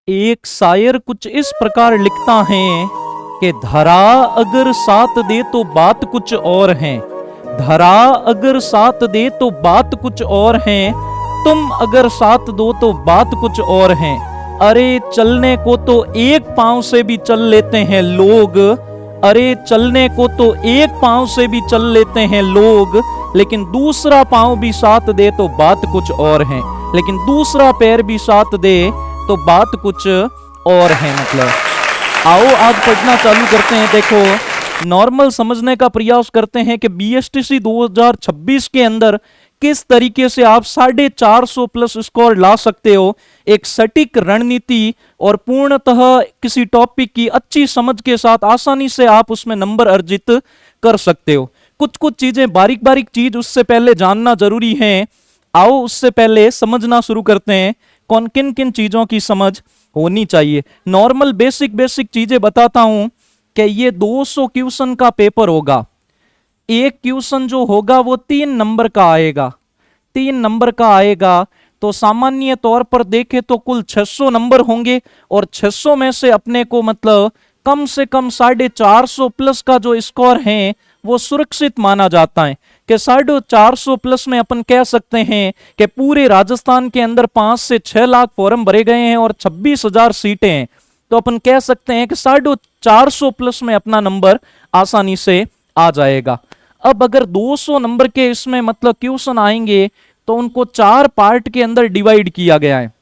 एक शायर कुछ इस प्रकार लिखता है कि धरा अगर साथ दे तो बात कुछ और है। धरा अगर साथ दे तो बात कुछ और है, तुम अगर साथ दो तो बात कुछ और है। अरे चलने को तो एक पांव से भी चल लेते हैं लोग, अरे चलने को तो एक पांव से भी चल लेते हैं लोग, लेकिन दूसरा पांव भी साथ दे तो बात कुछ और है। लेकिन दूसरा पैर भी साथ दे तो बात कुछ और है। मतलब आओ आज पढ़ना चालू करते हैं। देखो नॉर्मल समझने का प्रयास करते हैं कि बीएसटीसी 2026 के अंदर किस तरीके से आप 450 प्लस स्कोर ला सकते हो। एक सटीक रणनीति और पूर्णतः किसी टॉपिक की अच्छी समझ के साथ आसानी से आप उसमें नंबर अर्जित कर सकते हो। कुछ कुछ चीजें बारीक बारीक चीज उससे पहले जानना जरूरी है। आओ उससे पहले समझना शुरू करते हैं कौन किन किन चीजों की समझ होनी चाहिए। नॉर्मल बेसिक चीजें बताता हूं कि ये 200 क्वेश्चन का पेपर होगा। एक क्वेश्चन जो होगा वो 3 नंबर का आएगा, 3 नंबर का आएगा। तो सामान्य तौर पर देखें तो कुल 600 नंबर होंगे और 600 में से अपने को मतलब कम से कम 450 प्लस का जो स्कोर है वो सुरक्षित माना जाता है। कि 450 प्लस में अपन कह सकते हैं कि पूरे राजस्थान के अंदर 5 से 6 लाख फॉर्म भरे गए हैं और 26,000 सीटें हैं। तो अपन कह सकते हैं कि 450 प्लस में अपना नंबर आसानी से आ जाएगा। अब अगर 200 नंबर के इसमें मतलब क्वेश्चन आएंगे तो उनको 4 पार्ट के अंदर डिवाइड किया गया है।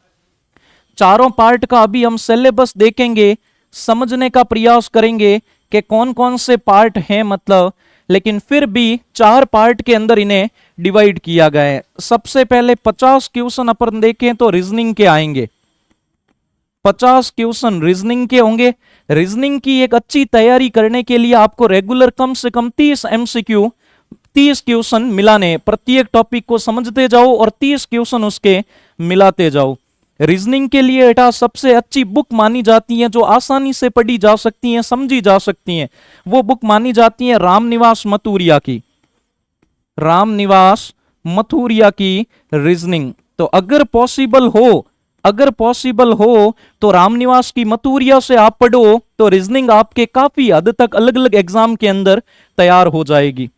चारों पार्ट का अभी हम सिलेबस देखेंगे, समझने का प्रयास करेंगे कि कौन कौन से पार्ट हैं मतलब, लेकिन फिर भी 4 पार्ट के अंदर इन्हें डिवाइड किया गया है। सबसे पहले 50 क्वेश्चन अपन देखें तो रीजनिंग के आएंगे। 50 क्वेश्चन रीजनिंग के होंगे। रीजनिंग की एक अच्छी तैयारी करने के लिए आपको रेगुलर कम से कम 30 एमसीक्यू 30 क्वेश्चन मिलाने, प्रत्येक टॉपिक को समझते जाओ और 30 क्वेश्चन उसके मिलाते जाओ। रीजनिंग के लिए एटा सबसे अच्छी बुक मानी जाती है जो आसानी से पढ़ी जा सकती है, समझी जा सकती है। वो बुक मानी जाती है रामनिवास मथुरिया की, रामनिवास मथुरिया की रीजनिंग। तो अगर पॉसिबल हो तो रामनिवास की मथुरिया से आप पढ़ो तो रीजनिंग आपके काफी हद तक अलग अलग एग्जाम के अंदर तैयार हो जाएगी।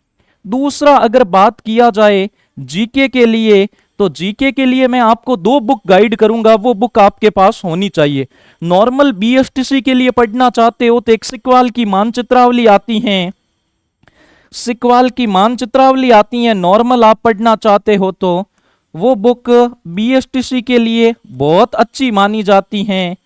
दूसरा अगर बात किया जाए जीके के लिए, तो जीके के लिए मैं आपको 2 बुक गाइड करूंगा, वो बुक आपके पास होनी चाहिए। नॉर्मल बीएसटीसी के लिए पढ़ना चाहते हो तो एक सिकवाल की मानचित्रावली आती है, सिकवाल की मानचित्रावली आती है। नॉर्मल आप पढ़ना चाहते हो तो वो बुक बीएसटीसी के लिए बहुत अच्छी मानी जाती है।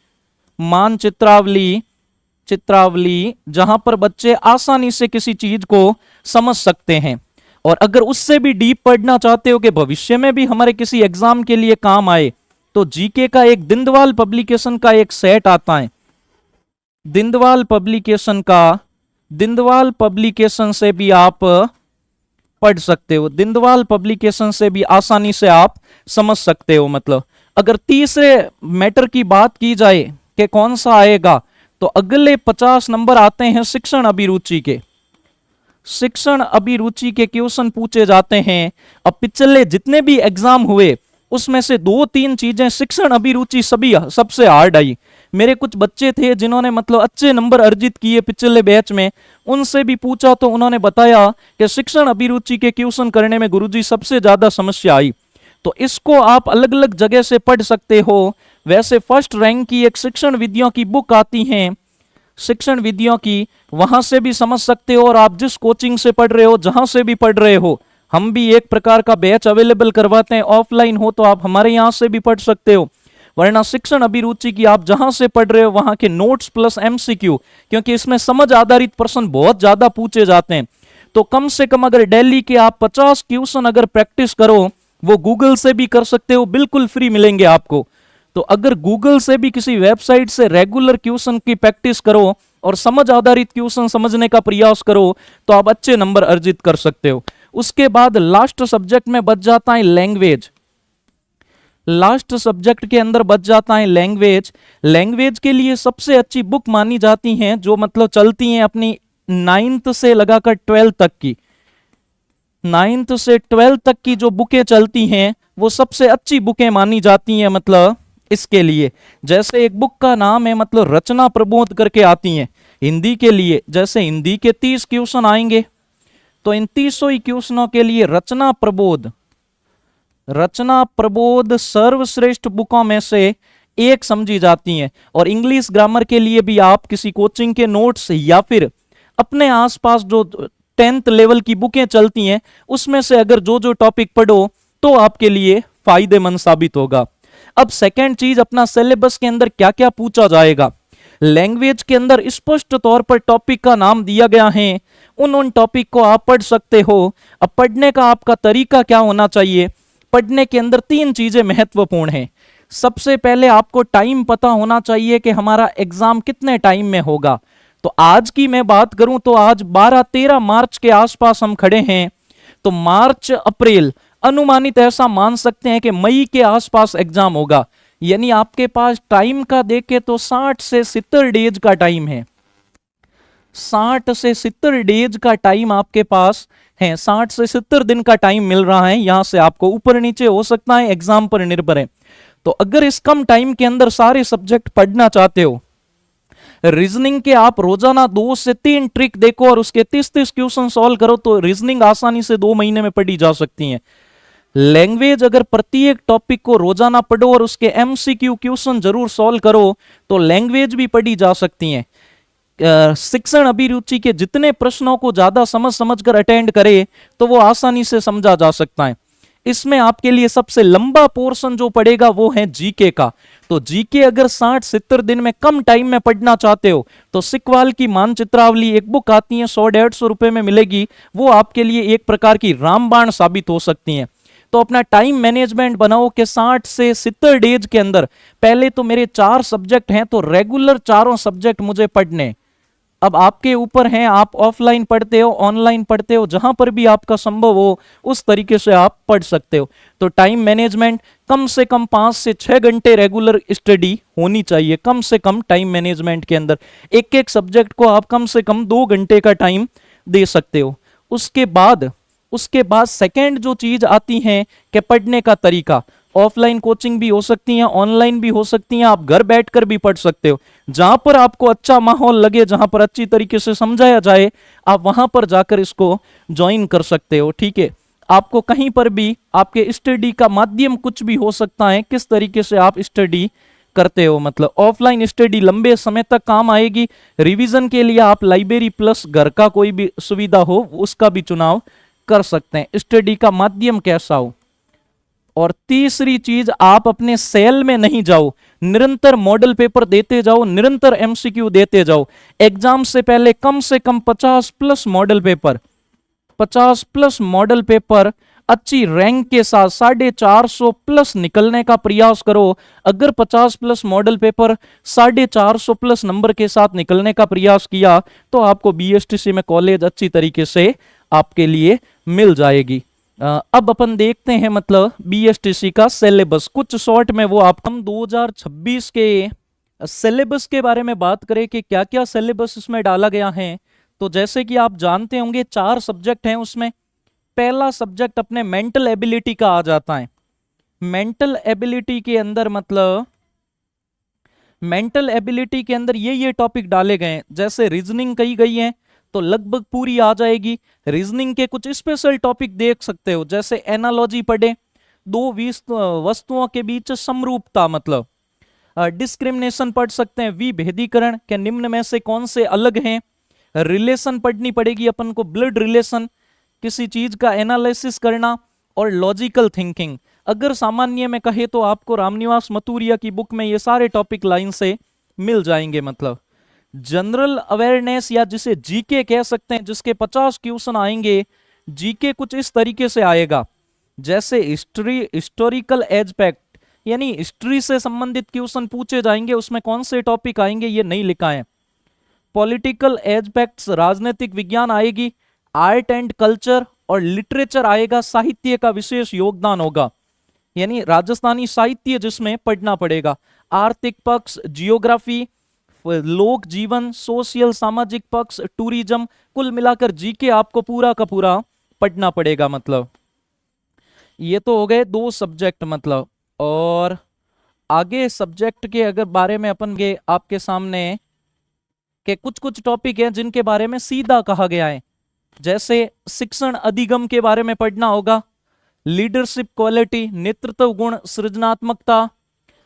चित्रावली जहां पर बच्चे आसानी से किसी चीज को समझ सकते हैं। और अगर उससे भी डीप पढ़ना चाहते हो कि भविष्य में भी हमारे किसी एग्जाम के लिए काम आए, तो जीके का एक दिंदवाल पब्लिकेशन का एक सेट आता है। दिंदवाल पब्लिकेशन से भी आप पढ़ सकते हो, दिंदवाल पब्लिकेशन से भी आसानी से आप समझ सकते हो। मतलब अगर तीसरे मैटर की बात की जाए कि कौन सा आएगा, तो अगले 50 नंबर आते हैं शिक्षण अभिरुचि के। शिक्षण अभिरुचि के क्वेश्चन पूछे जाते हैं। अब पिछले जितने भी एग्जाम हुए उसमें से 2-3 चीजें शिक्षण अभिरुचि सभी सबसे हार्ड आई। मेरे कुछ बच्चे थे जिन्होंने मतलब अच्छे नंबर अर्जित किए पिछले बैच में, उनसे भी पूछा तो उन्होंने बताया कि शिक्षण अभिरुचि के क्वेश्चन करने में गुरुजी सबसे ज्यादा समस्या आई। तो इसको आप अलग अलग जगह से पढ़ सकते हो। वैसे फर्स्ट रैंक की एक शिक्षण विधियों की बुक आती है, शिक्षण विधियों की, वहां से भी समझ सकते हो। और आप जिस कोचिंग से पढ़ रहे हो, जहां से भी पढ़ रहे हो, हम भी एक प्रकार का बैच अवेलेबल करवाते हैं। ऑफलाइन हो तो आप हमारे यहां से भी पढ़ सकते हो, वरना शिक्षण अभिरुचि की आप जहां से पढ़ रहे हो वहां के नोट्स प्लस एमसीक्यू, क्योंकि इसमें समझ आधारित प्रश्न बहुत ज्यादा पूछे जाते हैं। तो कम से कम अगर डेली के आप 50 क्वेश्चन अगर प्रैक्टिस करो, वो गूगल से भी कर सकते हो, बिल्कुल फ्री मिलेंगे आपको। तो अगर गूगल से भी किसी वेबसाइट से रेगुलर क्वेश्चन की प्रैक्टिस करो और समझ आधारित क्वेश्चन समझने का प्रयास करो तो आप अच्छे नंबर अर्जित कर सकते हो। उसके बाद लास्ट सब्जेक्ट में बच जाता है लैंग्वेज। लास्ट सब्जेक्ट के अंदर बच जाता है लैंग्वेज। लैंग्वेज के लिए सबसे अच्छी बुक मानी जाती हैं जो मतलब चलती हैं अपनी 9th से लगाकर 12th तक की। 9th से 12th तक की जो बुकें चलती हैं वो सबसे अच्छी बुकें मानी जाती हैं मतलब इसके लिए जैसे एक बुक का नाम है मतलब रचना प्रबोध करके आती है हिंदी के लिए, जैसे हिंदी के 30 क्वेश्चन आएंगे तो इन 30 ही क्वेश्चनों के लिए रचना प्रबोध सर्वश्रेष्ठ बुकों में से एक समझी जाती हैं। और इंग्लिश ग्रामर के लिए भी आप किसी कोचिंग के नोट्स या फिर अपने आसपास जो 10th लेवल की बुकें चलती हैं उसमें से अगर जो जो टॉपिक पढ़ो तो आपके लिए फायदेमंद साबित होगा। अब सेकंड चीज, अपना सिलेबस के अंदर क्या क्या पूछा जाएगा। लैंग्वेज के अंदर स्पष्ट तौर पर टॉपिक का नाम दिया गया है, उन टॉपिक को आप पढ़ सकते हो। अब पढ़ने का आपका तरीका क्या होना चाहिए, पढ़ने के अंदर 3 चीजें महत्वपूर्ण हैं। सबसे पहले आपको टाइम पता होना चाहिए कि हमारा एग्जाम कितने टाइम में होगा। तो आज की मैं बात करूं तो आज 12-13 मार्च के आसपास हम खड़े हैं, तो मार्च अप्रैल अनुमानित ऐसा मान सकते हैं कि मई के आसपास एग्जाम होगा। यानी आपके पास टाइम का देखे तो 60 से 70 डेज का टाइम है, 60 से 70 डेज का टाइम आपके पास है, 60 से 70 दिन का टाइम मिल रहा है। यहां से आपको ऊपर नीचे हो सकता है, एग्जाम पर निर्भर है। तो अगर इस कम टाइम के अंदर सारे सब्जेक्ट पढ़ना चाहते हो, रीजनिंग के आप रोजाना 2 से 3 ट्रिक देखो और उसके 30-30 क्वेश्चन सॉल्व करो तो रीजनिंग आसानी से 2 महीने में पढ़ी जा सकती है। लैंग्वेज अगर प्रत्येक टॉपिक को रोजाना पढ़ो और उसके एमसीक्यू क्वेश्चन जरूर सॉल्व करो तो लैंग्वेज भी पढ़ी जा सकती है। शिक्षण अभिरुचि के जितने प्रश्नों को ज्यादा समझ कर अटेंड करे तो वो आसानी से समझा जा सकता है। इसमें आपके लिए सबसे लंबा पोर्शन जो पड़ेगा वो है जीके का। तो जीके अगर 60-70 दिन में कम टाइम में पढ़ना चाहते हो तो सिकवाल की मानचित्रावली एक बुक आती है, 100-150 रुपए में मिलेगी, वो आपके लिए एक प्रकार की रामबाण साबित हो सकती है। तो अपना टाइम मैनेजमेंट बनाओ कि 60 से 70 डेज के अंदर पहले तो मेरे 4 सब्जेक्ट हैं तो रेगुलर चारों सब्जेक्ट मुझे पढ़ने। अब आपके ऊपर हैं, आप ऑफलाइन पढ़ते हो ऑनलाइन पढ़ते हो, जहां पर भी आपका संभव हो उस तरीके से आप पढ़ सकते हो। तो टाइम मैनेजमेंट कम से कम 5 से 6 घंटे रेगुलर स्टडी होनी चाहिए, कम से कम टाइम मैनेजमेंट के अंदर एक एक सब्जेक्ट को आप कम से कम 2 घंटे का टाइम दे सकते हो। उसके बाद सेकेंड जो चीज आती है कि पढ़ने का तरीका। ऑफलाइन कोचिंग भी हो सकती है, ऑनलाइन भी हो सकती है, आप घर बैठकर भी पढ़ सकते हो। जहां पर आपको अच्छा माहौल लगे, जहां पर अच्छी तरीके से समझाया जाए, आप वहां पर जाकर इसको ज्वाइन कर सकते हो। ठीक है, आपको कहीं पर भी आपके स्टडी का माध्यम कुछ भी हो सकता है, किस तरीके से आप स्टडी करते हो। मतलब ऑफलाइन स्टडी लंबे समय तक काम आएगी। रिवीजन के लिए आप लाइब्रेरी प्लस घर का कोई भी सुविधा हो उसका भी चुनाव कर सकते हैं, स्टडी का माध्यम कैसा हो। और तीसरी चीज, आप अपने सेल में नहीं जाओ, निरंतर मॉडल पेपर देते जाओ, निरंतर एमसीक्यू देते जाओ। एग्जाम से पहले कम से कम 50 प्लस मॉडल पेपर अच्छी रैंक के साथ 450 प्लस निकलने का प्रयास करो। अगर 50 plus model paper 450 plus number के साथ निकलने का प्रयास किया तो आपको बीएसटीसी में कॉलेज अच्छी तरीके से आपके लिए मिल जाएगी। अब अपन देखते हैं मतलब बीएसटीसी का सिलेबस कुछ शॉर्ट में। वो आप हम 2026 के सिलेबस के बारे में बात करें कि क्या क्या सिलेबस इसमें डाला गया है, तो जैसे कि आप जानते होंगे 4 सब्जेक्ट हैं उसमें। पहला सब्जेक्ट अपने मेंटल एबिलिटी का आ जाता है। मेंटल एबिलिटी के अंदर मतलब मेंटल एबिलिटी के अंदर ये टॉपिक डाले गए हैं। जैसे रीजनिंग कही गई है तो लगभग पूरी आ जाएगी। रीजनिंग के कुछ स्पेशल टॉपिक देख सकते हो, जैसे एनालॉजी पढ़े, 2 वस्तुओं के बीच समरूपता, मतलब डिस्क्रिमिनेशन पढ़ सकते हैं, विभेदीकरण के निम्न में से कौन से अलग हैं। रिलेशन पढ़नी पड़ेगी अपन को, ब्लड रिलेशन, किसी चीज का एनालिसिस करना, और लॉजिकल थिंकिंग। अगर सामान्य में कहे तो आपको रामनिवास मथुरिया की बुक में ये सारे टॉपिक लाइन से मिल जाएंगे। मतलब जनरल अवेयरनेस या जिसे जीके कह सकते हैं, जिसके 50 क्वेश्चन आएंगे। जीके कुछ इस तरीके से आएगा, जैसे हिस्टोरिकल एस्पेक्ट, यानी हिस्ट्री से संबंधित क्वेश्चन पूछे जाएंगे, उसमें कौन से टॉपिक आएंगे ये नहीं लिखा है। पॉलिटिकल एस्पेक्ट्स, राजनीतिक विज्ञान आएगी। आर्ट एंड कल्चर और लिटरेचर आएगा, साहित्य का विशेष योगदान होगा, यानी राजस्थानी साहित्य जिसमें पढ़ना पड़ेगा। आर्थिक पक्ष, जियोग्राफी, लोक जीवन, सोशल सामाजिक पक्ष, टूरिज्म, कुल मिलाकर जीके आपको पूरा का पूरा पढ़ना पड़ेगा। मतलब ये तो हो गए 2 सब्जेक्ट। मतलब और आगे सब्जेक्ट के अगर बारे में अपन के आपके सामने के कुछ कुछ टॉपिक हैं जिनके बारे में सीधा कहा गया है, जैसे शिक्षण अधिगम के बारे में पढ़ना होगा, लीडरशिप क्वालिटी, नेतृत्व गुण, सृजनात्मकता,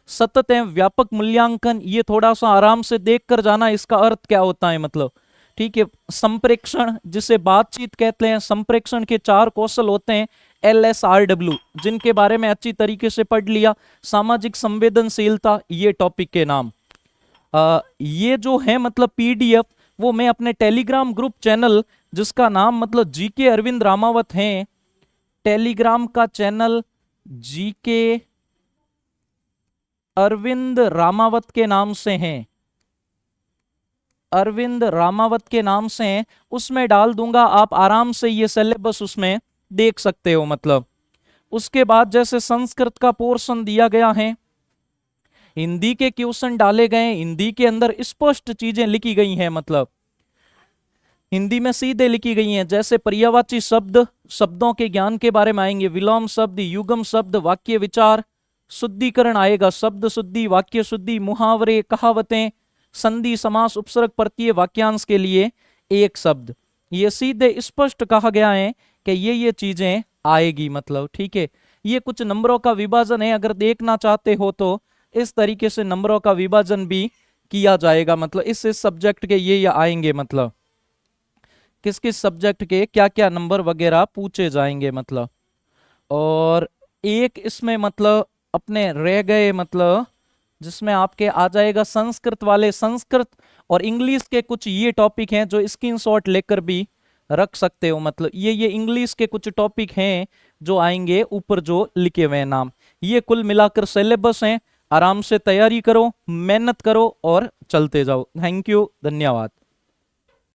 सतत एवं व्यापक मूल्यांकन, ये थोड़ा सा आराम से देख कर जाना इसका अर्थ क्या होता है मतलब, ठीक है। संप्रेक्षण जिसे बातचीत कहते हैं, संप्रेक्षण के 4 कौशल होते हैं LSRW, जिनके बारे में अच्छी तरीके से पढ़ लिया। सामाजिक संवेदनशीलता, ये टॉपिक के नाम। ये जो है मतलब PDF वो मैं अपने टेलीग्राम ग्रुप चैनल जिसका नाम मतलब GK अरविंद रामावत है, टेलीग्राम का चैनल GK अरविंद रामावत के नाम से हैं, अरविंद रामावत के नाम से हैं, उसमें डाल दूंगा, आप आराम से ये सिलेबस उसमें देख सकते हो मतलब। उसके बाद जैसे संस्कृत का पोर्शन दिया गया है, हिंदी के क्वेश्चन डाले गए, हिंदी के अंदर स्पष्ट चीजें लिखी गई हैं मतलब हिंदी में सीधे लिखी गई हैं, जैसे पर्यायवाची शब्द, शब्दों के ज्ञान के बारे में आएंगे, विलोम शब्द, युग्म शब्द, वाक्य विचार, शुद्धिकरण आएगा, शब्द शुद्धि, वाक्य शुद्धि, मुहावरे, कहावतें, संधि, समास, उपसर्ग, प्रत्यय, वाक्यांश के लिए एक शब्द, ये सीधे स्पष्ट कहा गया है कि ये चीजें आएगी मतलब, ठीक है। ये कुछ नंबरों का विभाजन है, अगर देखना चाहते हो तो इस तरीके से नंबरों का विभाजन भी किया जाएगा मतलब, इस सब्जेक्ट के ये आएंगे मतलब, किस किस सब्जेक्ट के क्या क्या नंबर वगैरह पूछे जाएंगे मतलब। और एक इसमें मतलब अपने रह गए मतलब जिसमें आपके आ जाएगा संस्कृत वाले, संस्कृत और इंग्लिश के कुछ ये टॉपिक हैं जो स्क्रीनशॉट लेकर भी रख सकते हो मतलब, ये इंग्लिश के कुछ टॉपिक हैं जो आएंगे ऊपर जो लिखे हुए नाम। ये कुल मिलाकर सिलेबस हैं, आराम से तैयारी करो, मेहनत करो और चलते जाओ। थैंक यू, धन्यवाद।